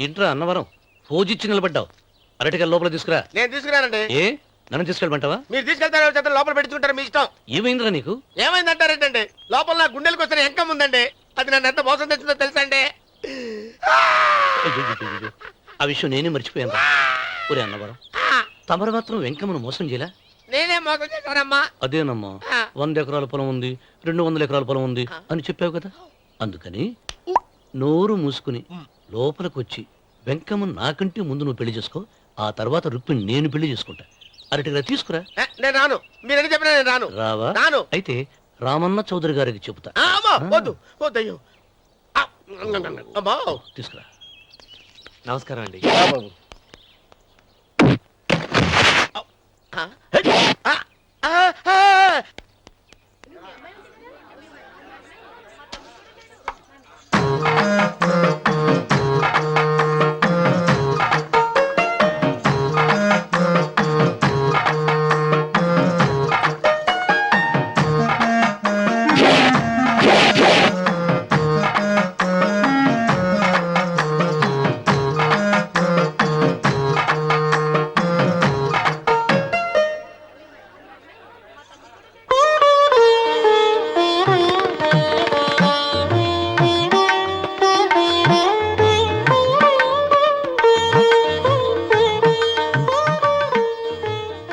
ఏంట్రా అన్నవరం పూజిచ్చి నిలబడ్డావు. అరటిగా లోపల తీసుకురా. నేను తీసుకురానండి. ఏ నన్ను తీసుకెళ్ళమంటావా? మీరు తీసుకెళ్తారు, లోపల పెట్టుకుంటారు, మీ ఇష్టం. ఏమైందిరా నీకు? ఏమైందంటారేంటండి? లోపల నా గుండెలకు వస్తున్న ఎంకం ఉందండి. అది నన్ను ఎంత మోసం తెచ్చిందో తెలుసా అండి? ఆ విషయం నేనే మర్చిపోయాను. ఒరే అన్నవరం, తమరు మాత్రం వెంకమ్మను మోసం చేయలే? నేనే మోసం చేశానమ్మా. అదేనమ్మా, 100 ఎకరాల పొలం ఉంది, 200 ఎకరాల పొలం ఉంది అని చెప్పావు కదా. అందుకని నోరు మూసుకుని లోపలికి వచ్చి వెంకమ్మ నాకంటే ముందు నువ్వు పెళ్లి చేసుకో. ఆ తర్వాత రుక్మిణి నేను పెళ్లి చేసుకుంటా. అరటిగా తీసుకురా. నేను రాను. మీరని చెప్పినా నేను రాను. రావా? రాను. అయితే రామన్న చౌదరి గారికి చెబుతా. వద్దు వద్దయ్యో. తీసుకురా. నమస్కారం అండి.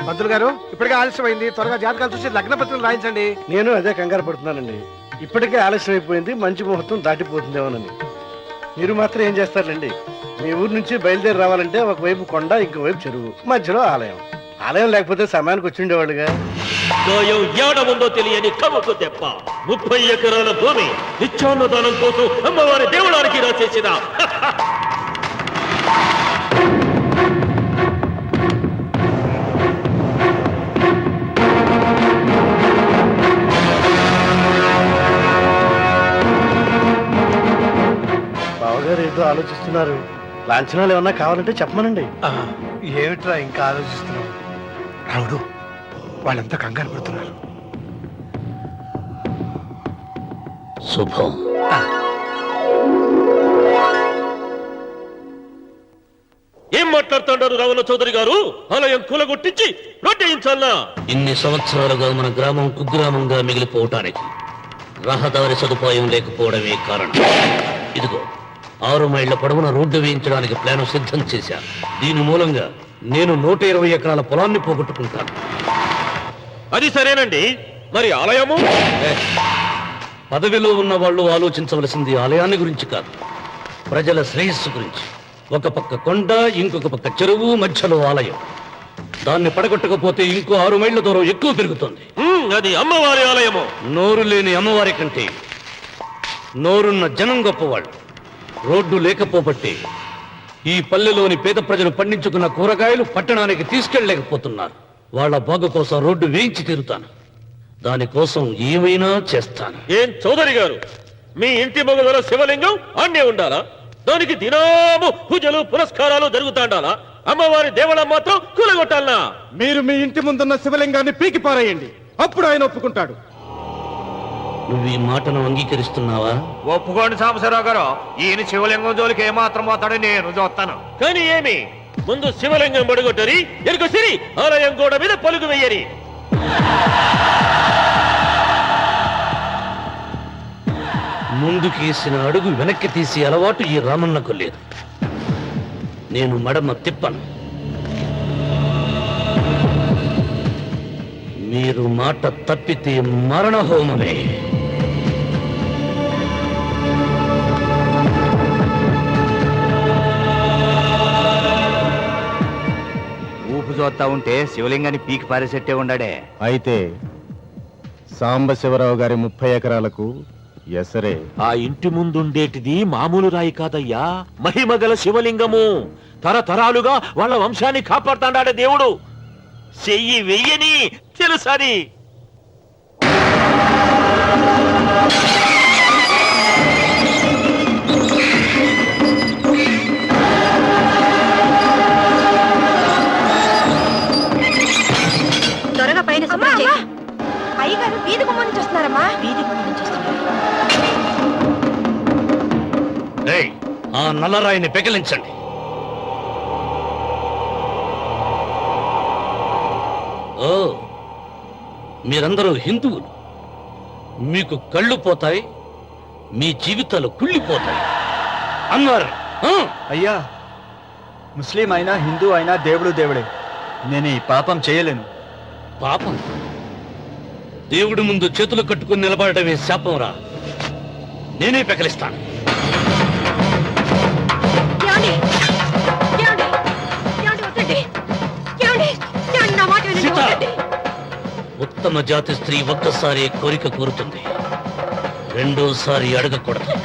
పంతులు గారు, ఇప్పటికే ఆలస్యమైంది. త్వరగా జాతకాలు చూసి లగ్న పత్రికలు రాయించండి. నేను అదే కంగారు పడుతున్నానండి. ఇప్పటికే ఆలస్యం అయిపోయింది, మంచి ముహూర్తం దాటిపోతుందేమోనని. మీరు మాత్రం ఏం చేస్తారండి? మీ ఊరు నుంచి బయలుదేరి రావాలంటే ఒకవైపు కొండ, ఇంకోవైపు చెరువు, మధ్యలో ఆలయం. ఆలయం లేకపోతే సమయానికి వచ్చి ఉండేవాళ్ళుగా. ఏడముందో తెలియని కమ్మకు తెప్ప 30 ఎకరాల భూమి నిత్యాన్నదానం కోసం అమ్మవారి దేవుడానికి రాసేసిన బావగారు ఏదో ఆలోచిస్తున్నారు. లాంఛనాలు ఏమన్నా కావాలంటే చెప్పమనండి. ఏమిట్రా ఇంకా ఆలోచిస్తున్నావు? రావుడు, వాళ్ళంతా కంగారు పడుతున్నారు. శుభం. ఏం మాట్లాడుతున్నారు రావణ చౌదరి గారు? ఆలయం కూలగొట్టించి రోడ్డేయించాలా? ఇన్ని సంవత్సరాలుగా మన గ్రామం కుగ్రామంగా మిగిలిపోవటానికి రహదారి సదుపాయం లేకపోవడమే కారణం. ఇదిగో 6 మైళ్ళ పొడవున రోడ్డు వేయించడానికి ప్లాను సిద్ధం చేశాను. దీని మూలంగా నేను 120 ఎకరాల పొలాన్ని పోగొట్టుకుంటాను. అది సరేనండి, మరి ఆలయము? పదవిలో ఉన్న వాళ్ళు ఆలోచించవలసింది ఆలయాన్ని గురించి కాదు, ప్రజల శ్రేయస్సు గురించి. ఒక పక్క కొండ, ఇంకొక పక్క చెరువు, మధ్యలో ఆలయం. దాన్ని పడగొట్టకపోతే ఇంకో 6 మైళ్ళ దూరం ఎక్కువ పెరుగుతుంది. అది అమ్మవారి ఆలయము. నోరు లేని అమ్మవారి కంటే నోరున్న జనం గొప్పవాళ్ళు. రోడ్డు లేకపోబట్టే ఈ పల్లెలోని పేద ప్రజలు పండించుకున్న కూరగాయలు పట్టణానికి తీసుకెళ్లలేకపోతున్నారు. వాళ్ళ బాగు కోసం రోడ్డు వేయించి తీరుతాను. దానికోసం ఏమైనా చేస్తాను. ఏం చౌదరి గారు, మీ ఇంటి మొగల శివలింగం అన్నే ఉండాలా? దానికి దినాము పూజలు పురస్కారాలు జరుగుతాండాలా? అమ్మవారి దేవళం మాత్రం కూలగొట్టాలనా? మీరు మీ ఇంటి ముందున్న శివలింగాన్ని పీకి పారేయండి, అప్పుడు ఆయన ఒప్పుకుంటాడు. నువ్వు ఈ మాటను అంగీకరిస్తున్నావా? ఒప్పుకోండి సాంబశివరావు గారు. ఈయన శివలింగం జోలికి ఏమాత్రం పోతాడో నేను చూస్తాను. కానీ ఏమి, ముందు శివలింగం పడగొట్టరి, ఎరుక సిరి ఆలయం గోడ మీద పలుగు వెయ్యరి. ముందుకేసిన అడుగు వెనక్కి తీసి అలవాటు ఈ రామన్నకు లేదు. నేను మడమ తిప్పను. మీరు మాట తప్పితే మరణహోమమే. ఊపు చూస్తా ఉంటే శివలింగాన్ని పీకి పారేసెట్టే ఉండాడే. అయితే సాంబశివరావు గారి 30 ఎకరాలకు ఎసరే. ఆ ఇంటి ముందుండేటిది మామూలు రాయి కాదయ్యా, మహిమగల శివలింగము. తరతరాలుగా వాళ్ళ వంశాన్ని కాపాడుతాడాడే దేవుడు. చెయ్యి వెయ్యని తెలుసని. త్వరగా పైన అయ్యగారు వీధి గుమ్మం నుంచి వస్తున్నారమ్మా. వీధి గుమ్మం నుంచి వస్తున్నారు. నల్లరాయిని పెకిలించండి. ఓ, మీరందరూ హిందువులు. మీకు కళ్ళు పోతాయి, మీ జీవితాలు కుళ్ళిపోతాయి అన్నారు. అయ్యా, ముస్లిం అయినా హిందూ అయినా దేవుడు దేవుడే. నేను ఈ పాపం చేయలేను. పాపం? దేవుడి ముందు చేతులు కట్టుకుని నిలబడటమే శాపం రా. నేనే పెకలిస్తాను. సీత, ఉత్తమ జాతి స్త్రీ ఒక్కసారి కోరిక కోరుతుంది, రెండోసారి అడగకూడదు.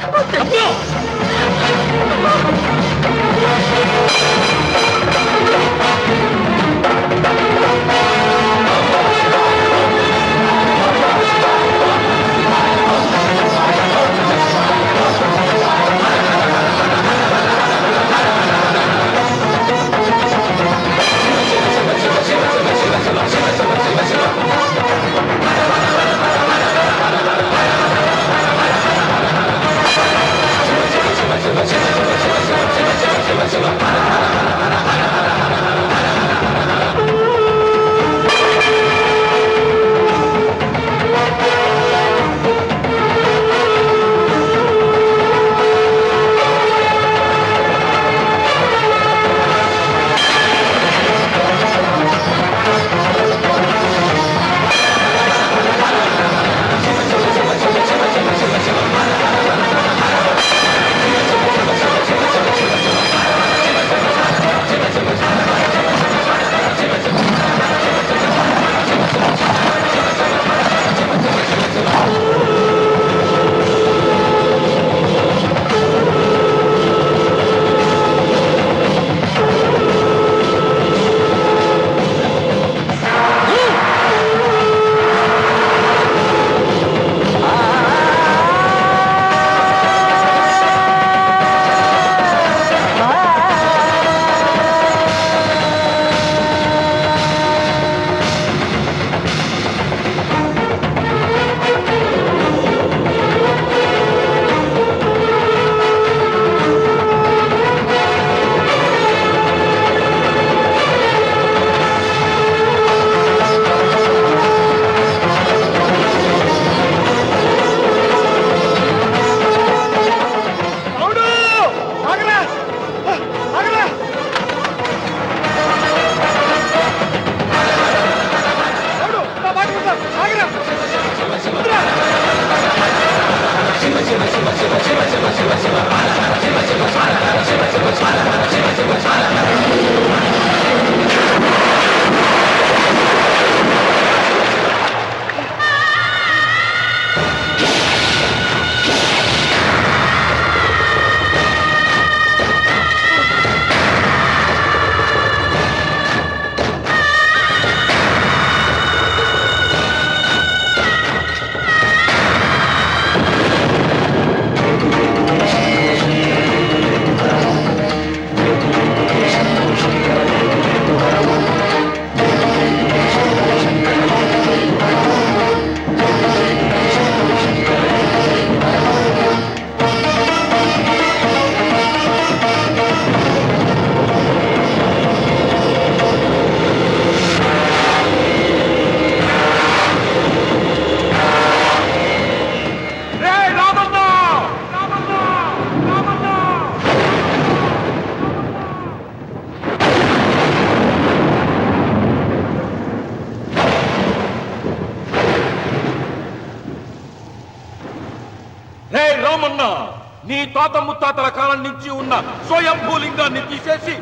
నీ తాత ముత్తాతల కాలం నుంచి ఉన్న స్వయంభూలింగాన్ని తీసేసి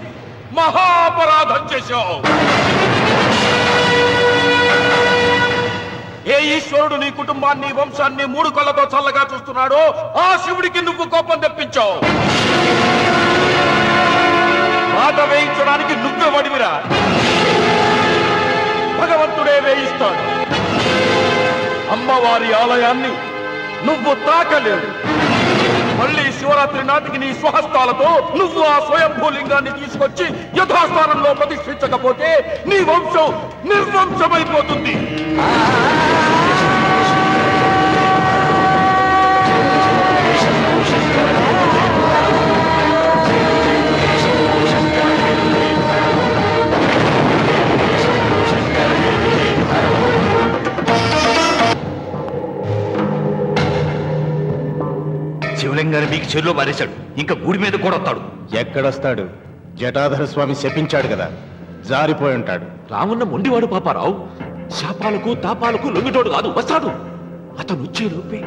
మహాపరాధం చేశావు. ఏ ఈశ్వరుడు నీ కుటుంబాన్ని వంశాన్ని మూడు కళ్ళతో చల్లగా చూస్తున్నాడో ఆ శివుడికి నువ్వు కోపం తెప్పించావు. మాట వేయించడానికి నువ్వే వడివిరా, భగవంతుడే వేయిస్తాడు. అమ్మవారి ఆలయాన్ని నువ్వు తాకలేవు. మళ్ళీ శివరాత్రి నాటికి నీ స్వహస్తాలతో నువ్వు ఆ స్వయంభూలింగాన్ని తీసుకొచ్చి యథాస్థానంలో ప్రతిష్ఠించకపోతే నీ వంశం నిర్వంశమైపోతుంది. శివలింగాన్ని మీకు చెరులో మారేశాడు. ఇంకా గుడి మీద కూడా వస్తాడు. ఎక్కడొస్తాడు? జటాధర స్వామి శపించాడు కదా, జారిపోయి ఉంటాడు. రామున్న మొండివాడు పాపారావు. శాపాలకు తాపాలకు లొంగిటోడు కాదు, వస్తాడు. అతను వచ్చే లోపే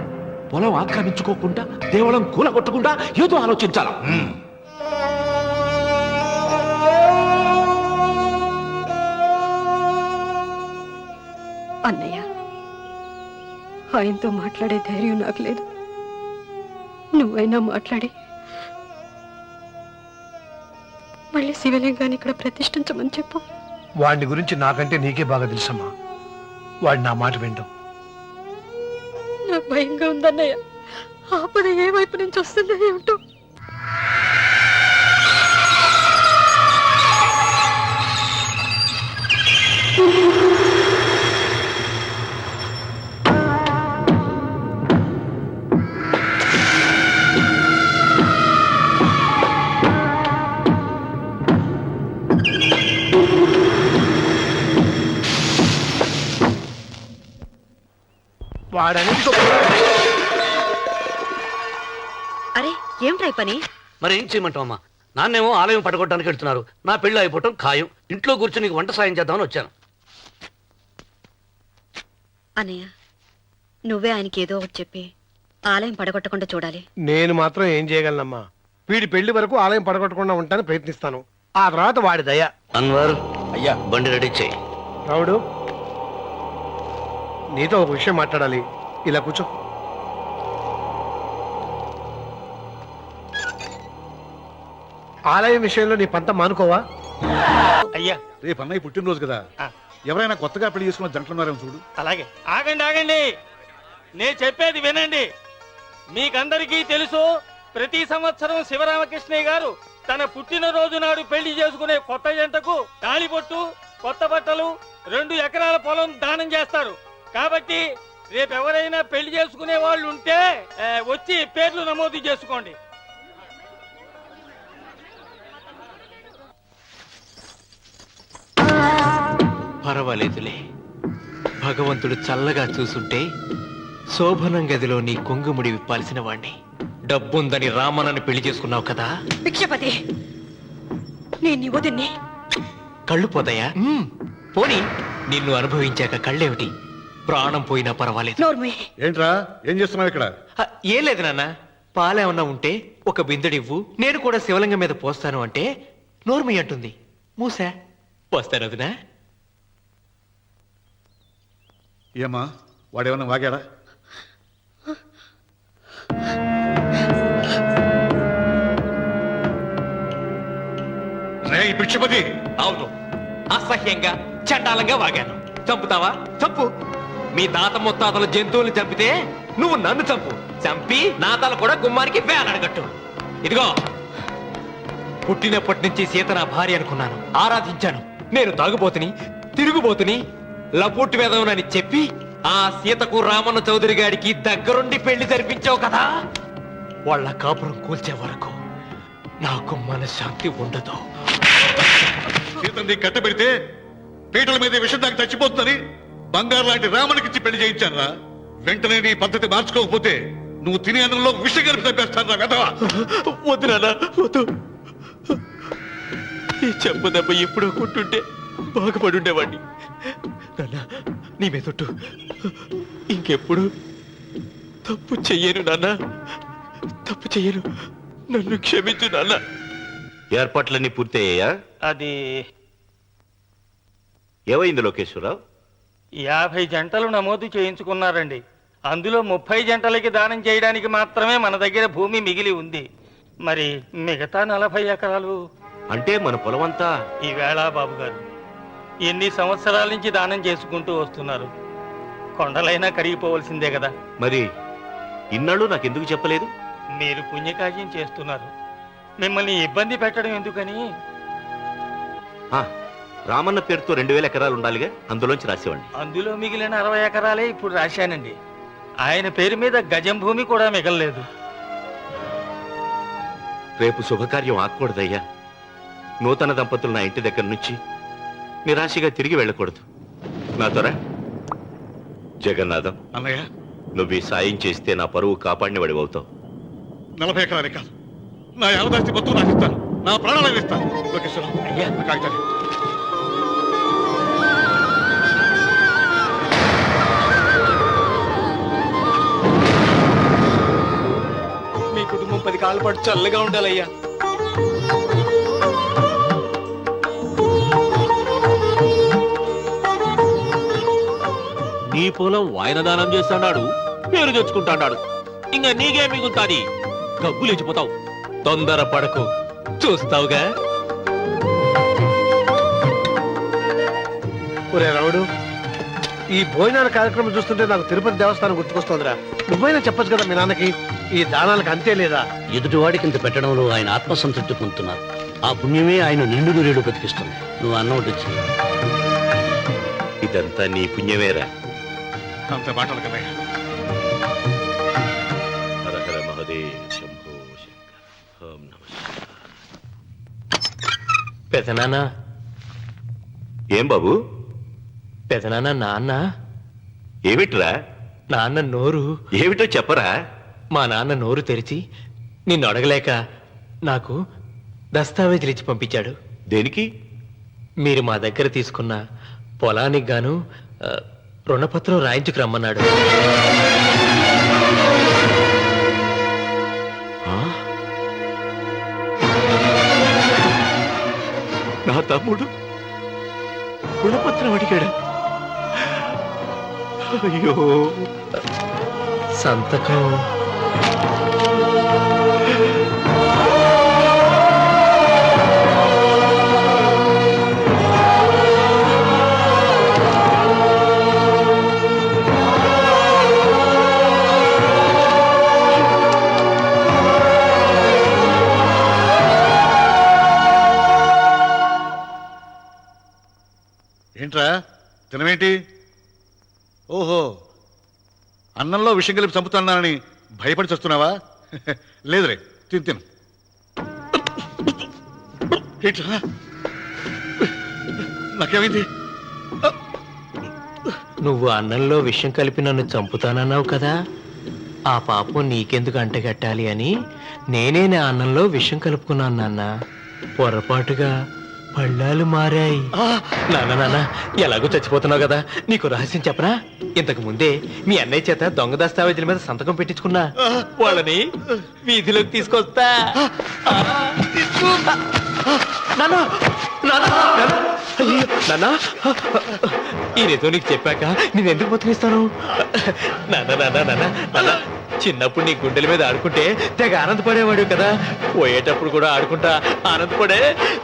పొలం ఆక్రమించుకోకుండా దేవళం కూలగొట్టకుండా ఏదో ఆలోచించాలా. అన్నయ్య, ఆయనతో మాట్లాడే ధైర్యం నాకు లేదు. నువ్వైనా మాట్లాడి మళ్ళీ శివలింగాన్ని ఇక్కడ ప్రతిష్ఠించమని చెప్పు. వాడిని గురించి నాకంటే నీకే బాగా తెలుసమ్మా. వాడు నా మాట వింటాం. నాకు భయంగా ఉందన్నయ్య. ఆపద ఏ వైపు నుంచి వస్తుందో ఏమిటో. వాడని అరే ఏమిటై పని? మరి ఏం చేయమంటావమ్మా? నాన్నేమో ఆలయం పడగొట్టడానికి వెళ్తున్నారు. నా పెళ్ళి అయిపోవటం ఖాయం. ఇంట్లో కూర్చొని నీకు వంట సాయం చేద్దామని వచ్చాను. అన్నయ్య, నువ్వే ఆయనకి ఏదో ఒకటి చెప్పి ఆలయం పడగొట్టకుండా చూడాలి. నేను మాత్రం ఏం చేయగలనమ్మా? వీడి పెళ్లి వరకు ఆలయం పడగొట్టకుండా ఉంటాను ప్రయత్నిస్తాను. ఆ తర్వాత వాడి దయ. అన్వర్, అయ్యా. బండి రెడీ చేయి. రావుడు, నీతో ఒక విషయం మాట్లాడాలి. ఇలా కూర్చో. ఆలయం విషయంలో నీ పంత మానుకోవా? అయ్యా, రేపు అన్నయ్య పుట్టినరోజు కదా, ఎవరైనా కొత్తగా పెళ్లి చేసుకున్న జంటలున్నారేమో చూడు. అలాగే. ఆగండి, నేను చెప్పేది వినండి. మీకందరికీ తెలుసు, ప్రతి సంవత్సరం శివరామకృష్ణయ్య గారు తన పుట్టినరోజు నాడు పెళ్లి చేసుకునే కొత్త జంటకు తాళిబొట్టు, కొత్త బట్టలు, 2 ఎకరాల పొలం దానం చేస్తారు. కాబట్టి రేపు ఎవరైనా పెళ్లి చేసుకునే వాళ్ళు ఉంటే వచ్చి పేర్లు నమోదు చేసుకోండి. పర్వాలేదులే, భగవంతుడు చల్లగా చూసుంటే శోభనం గదిలో నీ కొంగుముడి విప్పాల్సిన వాణ్ణి. డబ్బుందని రామనని పెళ్లి చేసుకున్నావు కదా. భిక్షపతి, నేను నీ వదిన్ని. కళ్ళు పోతాయా? పోనీ, నిన్ను అనుభవించాక కళ్ళేమిటి? ప్రాణం పోయినా పర్వాలేదు. నోర్మి. ఏంట్రా, ఏం చేస్తున్నావు ఇక్కడ? ఏం లేదు నాన్న, పాలేమన్నా ఉంటే ఒక బిందెడివ్వు, నేను కూడా శివలింగం మీద పోస్తాను అంటే నోర్మి అంటుంది. మూసా పోస్తాను వదినా. ఏమా, వాడేమన్నా వాగాడా? రే భిక్షపతి! అవును, అసహ్యంగా చండాలంగా వాగాను. చంపుతావా? చంపు. మీ తాత ముత్తాతలు జంతువుల్ని చంపితే నువ్వు నన్ను చంపు. చంపి నా తల కూడా గుమ్మానికి వేలాడగట్టు. ఇదిగో, పుట్టినప్పటి నుంచి సీత నా భార్య అనుకున్నాను, ఆరాధించాను. నేను తాగుబోతుని, తిరుగుబోతుని, లపూట్ వేదవునని చెప్పి ఆ సీతకు రామన్న చౌదరి గారికి దగ్గరుండి పెళ్లి జరిపించావు కదా. వాళ్ళ కాపురం కూల్చే వరకు నాకు మనశ్శాంతి ఉండదు. సీతని కట్టబెడితే పీటల మీద విషం దాకా చచ్చిపోతుందని బంగారు లాంటి రామునికిచ్చి పెళ్లి చేయించాను రా. వెంటనే నీ పద్ధతి మార్చుకోకపోతే నువ్వు తినే అన్నంలో విషం కలిపి తప్పేస్తాను రా వెధవా. వద్దు నాన్న, వద్దు. ఈ చెంప దెబ్బ ఎప్పుడో కొట్టుంటే బాగుపడుండేవాడిని. నాన్న, నీ మీదొట్టు ఇంకెప్పుడు తప్పు చెయ్యను నాన్న, తప్పు చెయ్యను. నన్ను క్షమించు నాన్న. ఏర్పాట్లన్నీ పూర్తయ్యాయా? అది ఏమైంది లోకేశ్వరరావు? 50 జంటలు నమోదు చేయించుకున్నారండి. అందులో 30 జంటలకి దానం చేయడానికి మాత్రమే మన దగ్గర భూమి మిగిలి ఉంది. మరి మిగతా 40 ఎకరాలు అంటే మన పొలం అంతా? ఈవేళ బాబు గారు ఎన్ని సంవత్సరాల నుంచి దానం చేసుకుంటూ వస్తున్నారు. కొండలైనా కరిగిపోవలసిందే కదా. మరి ఇన్నాళ్ళు నాకెందుకు చెప్పలేదు? మీరు పుణ్యకార్యం చేస్తున్నారు, మిమ్మల్ని ఇబ్బంది పెట్టడం ఎందుకని. రామన్న పేరుతో 2000 ఎకరాలు ఉండాలిగా, అందులోంచి రాసేవాడిని. అందులో మిగిలిన 60 ఎకరాలే ఇప్పుడు రాశానండి. ఆయన పేరు మీద గజం భూమి కూడా మిగలలేదు. రేపు శుభకార్యం ఆకూడదయ్యా. నూతన దంపతులు నా ఇంటి దగ్గర నుంచి నిరాశగా తిరిగి వెళ్ళకూడదు. నా త్వర జగన్నాథం, అన్నయ్య, నువ్వు ఈ సాయం చేస్తే నా పరువు కాపాడిన వాడివవుతావు. 40 ఎకరాలే కాదు, నా యావదాస్తి మొత్తం నాకు ఇస్తాను, నా ప్రాణాలను ఇస్తాను. లోకేశ్వరరావు, అయ్యా. నా కాగితాలు. మీ కుటుంబం 10 కాళ్ళ పాటు చల్లగా ఉండాలయ్యా. నీ పొలం వాయన దానం చేస్తాడు, పేరు తెచ్చుకుంటాడు. ఇంకా నీకే మిగులుతాది, గబ్బు లేచిపోతావు. తొందర పడకు, చూస్తావుగా. ఒరే రావుడు, ఈ భోజనాల కార్యక్రమం చూస్తుంటే నాకు తిరుపతి దేవస్థానం గుర్తుకొస్తోందిరా. నువ్వైనా చెప్పొచ్చు కదా మీ నాన్నకి, ఈ దానాలకు అంతే లేదా? ఎదుటివాడికి ఇంత పెట్టడంలో ఆయన ఆత్మసంతృప్తి పొందుతున్నారు. ఆ పుణ్యమే ఆయన నిండు నూరేడు బతికిస్తుంది. నువ్వు అన్నం వడ్డించి. ఇదంతా నీ పుణ్యమేరా. అంత మాటలు కదయ్యా. హర హర మహదేవ్ శంభో శంకర. ఓం నమః శివాయ. పెదనాన్న, ఏం బాబు? పెదనాన్న, నాన్న, ఏమిట్రా? నాన్న నోరు. ఏమిటో చెప్పరా? మా నాన్న నోరు తెరిచి నిన్ను అడగలేక నాకు దస్తావేజీలు ఇచ్చి పంపించాడు. దేనికి? మీరు మా దగ్గర తీసుకున్న పొలానికి గాను రుణపత్రం రాయించుకు రమ్మన్నాడు. నా తమ్ముడు రుణపత్రం అడిగాడు. అయ్యో, సంతకం ఏంట్రా తినమేంటి? ఓహో, అన్నంలో విషం కలిపి చంపుతున్నానని భయపడి చస్తున్నావా? లేదురే, తిను. ఏంట్రా, నాకేమైంది? నువ్వు అన్నంలో విషం కలిపి నన్ను చంపుతానన్నావు కదా, ఆ పాపం నీకెందుకు అంటగట్టాలి అని నేనే నా అన్నంలో విషం కలుపుకున్నాను నాన్న. పొరపాటుగా పళ్ళాలు మారాయి. నాన్న, ఎలాగో చచ్చిపోతున్నావు కదా, నీకు రహస్యం చెప్పనా? ఇంతకు ముందే మీ అన్నయ్య చేత దొంగ దస్తావేజీల మీద సంతకం పెట్టించుకున్నా. వాళ్ళని వీధిలోకి తీసుకొస్తా. ఈ నిజం నీకు చెప్పాక నేను ఎందుకు బతికిస్తాను? నాన్న, చిన్నప్పుడు నీ గుండెల మీద ఆడుకుంటే తెగ ఆనందపడేవాడు కదా, పోయేటప్పుడు కూడా ఆడుకుంటా ఆనందపడే.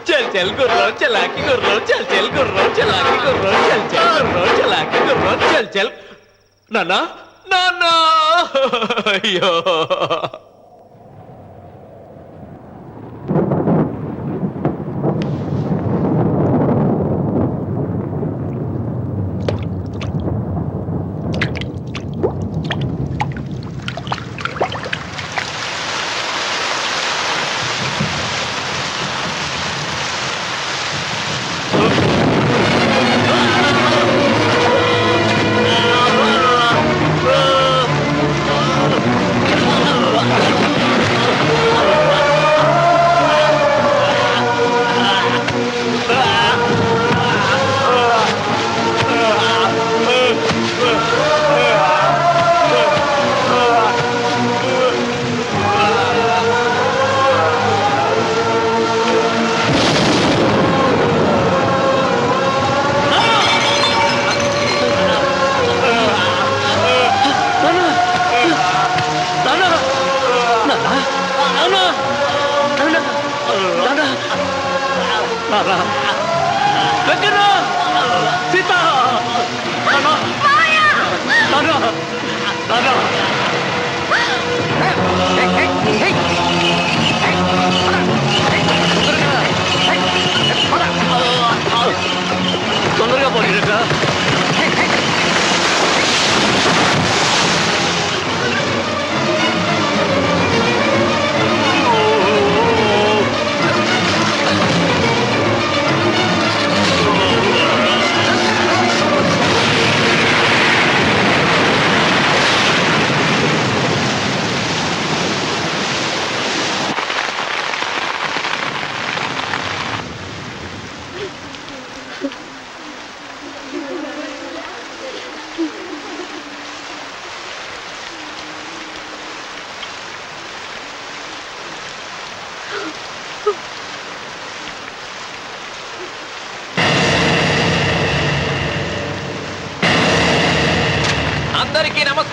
చల్ చల్ గుర్రం చలాకి గుర్రం, చల్ చల్ గుర్రం చలాకి గుర్రం, చల్ చల్ గుర్రం చలాకి గుర్రం, చల్ చల్. నాన్న, అయ్యో. తొందరగా పోలీసుగా.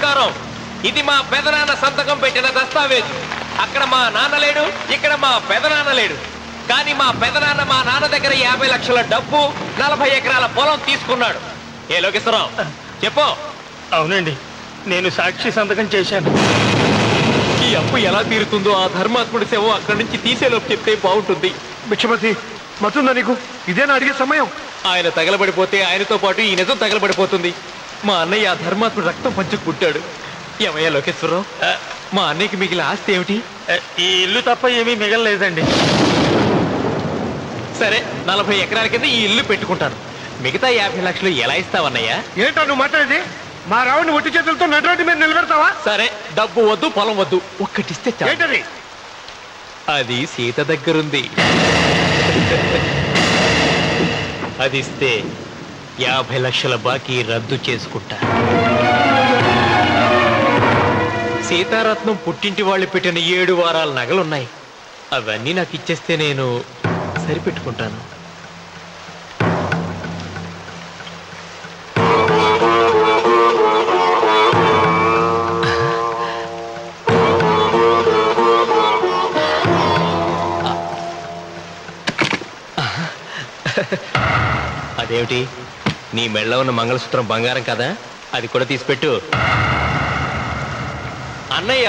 బంగారం. ఇది మా పెదనాన్న సంతకం పెట్టిన దస్తావేజు. అక్కడ మా నాన్న లేడు, ఇక్కడ మా పెదనాన్న లేడు. కానీ మా పెదనాన్న మా నాన్న దగ్గర 50 లక్షల డబ్బు, 40 ఎకరాల పొలం తీసుకున్నాడు. ఏ లోకేశ్వరరావు చెప్పు. అవునండి, నేను సాక్షి సంతకం చేశాను. ఈ అప్పు ఎలా తీరుతుందో ఆ ధర్మాత్ముడి శవం అక్కడి నుంచి తీసేలోపు చెప్తే బాగుంటుంది. భిక్షపతి మతుందా నీకు? ఇదేనా అడిగే సమయం? ఆయన తగలబడిపోతే ఆయనతో పాటు ఈ నిజం తగలబడిపోతుంది. మా అన్నయ్య ఆ ధర్మాత్ముడు రక్తం పంచుకు పుట్టాడు. ఏమయ్యా లోకేశ్వరరావు, మా అన్నయ్యకి మిగిలిన ఆస్తి ఏమిటి? ఈ ఇల్లు తప్ప ఏమీ మిగలలేదండి. సరే, 40 ఎకరాల కింద ఈ ఇల్లు పెట్టుకుంటాను. మిగతా 50 లక్షలు ఎలా ఇస్తావన్నయ్యా? ఏంటో నువ్వు మాట్లాడేది? మా రావుని ఒట్టి చేతులతో నటుడి మీద నిలబెడతావా? సరే, డబ్బు వద్దు, పొలం వద్దు, ఒక్కటిస్తే చాలు. ఏంటది? అది సీత దగ్గరుంది. అది ఇస్తే 50 లక్షల బాకీ రద్దు చేసుకుంటా. సీతారత్నం పుట్టింటి వాళ్ళు పెట్టిన 7 వారాల నగలున్నాయి. అవన్నీ నాకు ఇచ్చేస్తే నేను సరిపెట్టుకుంటాను. అదేమిటి, నీ మెళ్ళ ఉన్న మంగళసూత్రం బంగారం కదా, అది కూడా తీసిపెట్టు. అన్నయ్య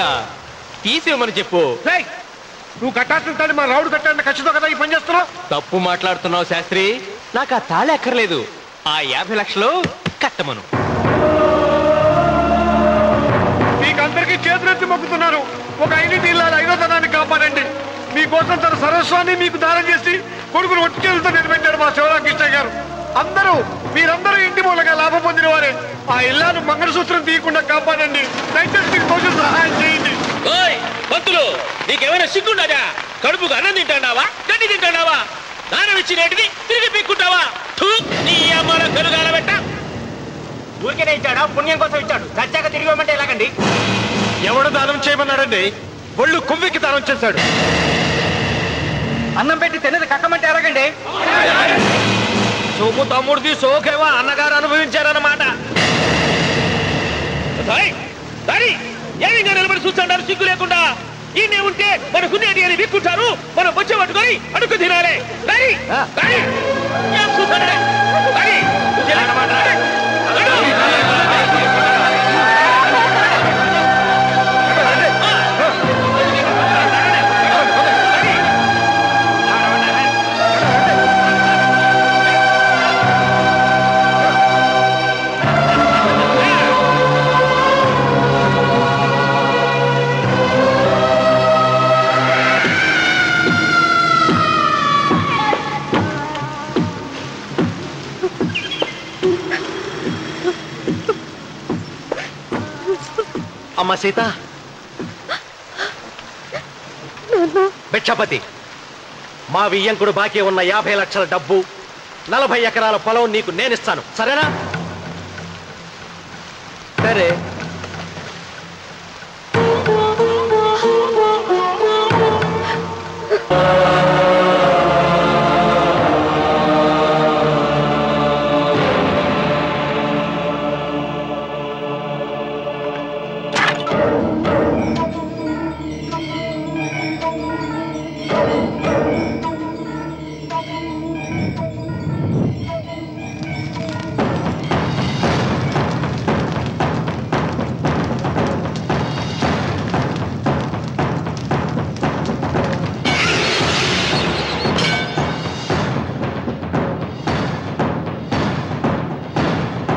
తీసేమని చెప్పు. రేయ్, నువ్వు కట్టాల్సిన మా రావుడు కట్టాలని ఖచ్చితంగా కదా ఈ పని చేస్తున్నావు? తప్పు మాట్లాడుతున్నావు శాస్త్రి. నాకు ఆ తాళి అక్కర్లేదు, ఆ 50 లక్షలు కట్టమను. మీకందరికీ చేతులెత్తి మొక్కుతున్నారు. ఒక ఐనిటి ఇల్లాలి 5వ తనాన్ని కాపాడండి. మీకోసం తన సర్వస్వాన్ని మీకు దానం చేసి కొడుకును ఒట్టి చేతులతో నిలబెట్టాడు మా శివరామకృష్ణ గారు. మీరందరూ ఇంటి మూలంగా లాభం పొందిన వారే. ఆ ఇల్లాను మంగళసూత్రం తీయకుండా కాపాడండి. దయచేసి మీకు కొంచెం సహాయం చేయండి. పంతులు, నీకేమైనా సిగ్గుండగా? కడుపుకు అన్నం తింటాడావా, గడ్డి తింటాడావా? దానం ఇచ్చినేటిది తిరిగి పీక్కుంటావా? నీ అమ్మాల కలుగాల పెట్ట. ఊరికేనే ఇచ్చాడా? పుణ్యం కోసం ఇచ్చాడు. దచ్చాక తిరిగి ఇవ్వమంటే ఎలాగండి? ఎవడు దానం చేయమన్నాడండి? ఒళ్ళు కొవ్వెక్కి దానం చేశాడు. అన్నం పెట్టి తిన్నది కక్కమంటే ఎలాగండి? సోము తమ్ముడిది సోకేవా అన్నగారు అనుభవించారన్నమాట. ఏమి నిలబడి చూస్తాడారు సిగ్గు లేకుండా? ఈయనే ఉంటే మనకున్నేటి అని విక్కుంటారు, మనం వచ్చే పట్టుకొని అడుగు తినాలి. ఏం చూస్తాడే? అమ్మ సీత, భిక్షపతి, మా వియ్యంకుడు బాకీ ఉన్న 50 లక్షల డబ్బు, 40 ఎకరాల పొలం నీకు నేనిస్తాను, సరేనా? సరే,